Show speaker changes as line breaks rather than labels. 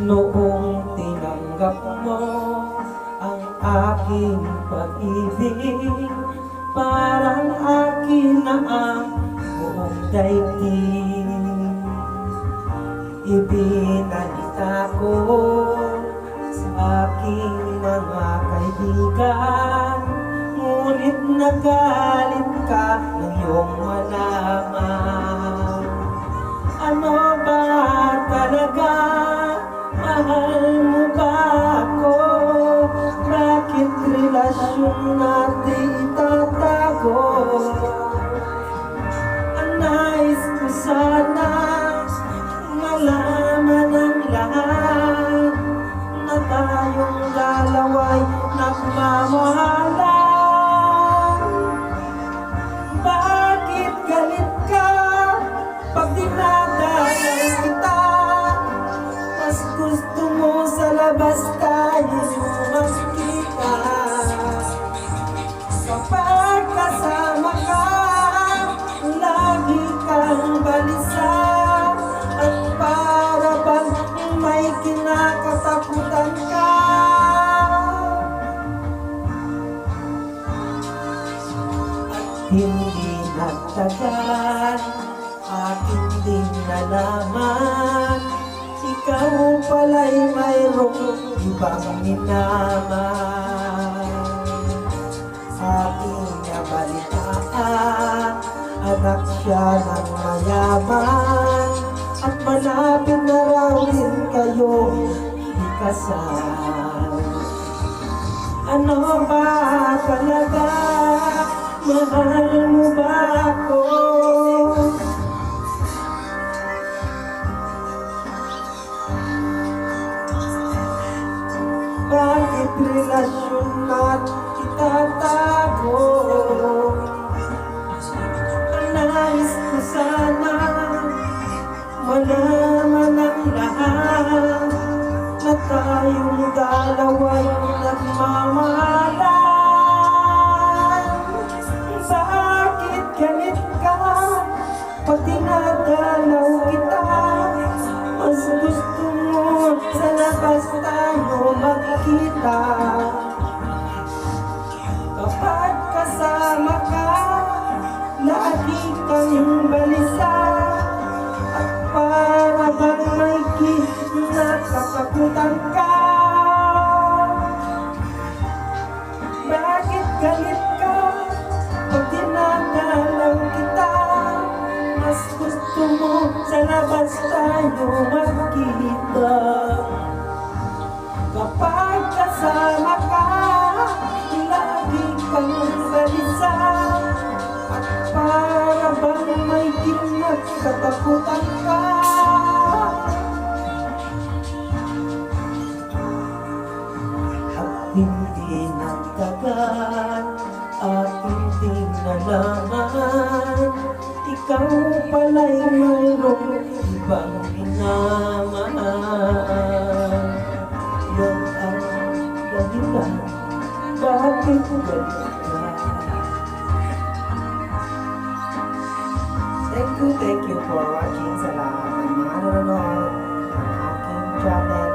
Noong tinanggap mo ang aking pag-ibig, parang akin na ang buong daigdig. Ibinalita ko sa aking mga kaibigan, ngunit nagalit ka ng iyong malaman. Ano ba talaga? Mahal mo ba ako? Bakit relasyon natin itatago? Ang nais ko sana malaman ng lahat na tayong dalawa'y nagmamahalan. Bakit galit ka pag dinadalaw kita? Mas gusto mo sa labas tayo magkita. Kapag kasama ka, lagi kang balisa, at para bang may kinakatakutan ka. At hindi nagtagal, aking din nalaman, ikaw pala'y mayroong ibang minaman. Aking nabalitaan, anak siya ng mayaman, at malapit na raw rin kayong ikasal. Ano ba talaga? Mahal mo ba ako? Bakit relasyon natin itatago? Ang nais ko sana malaman ng lahat na tayong dalawa'y nagmamahalan. Bakit galit ka pag dinadalaw kita? Mas gusto mo sa labas tayo magkita. Kapag kasama ka, lagi kang balisa, at para bang may kinakatakutan ka. Bakit galit ka pag dinadalaw kita? Mas gusto mo sa labas tayo magkita. Kapag kasama ka, lagi kang balisa, at para bang may kinakatakutan ka. At hindi nagtagal, aking din nalaman, ikaw pala'y mayroong ibang minaman. Yan ang dahilan bakit galit ka. Thank you for watching. Salamat sa mga nanonood ng aking channel.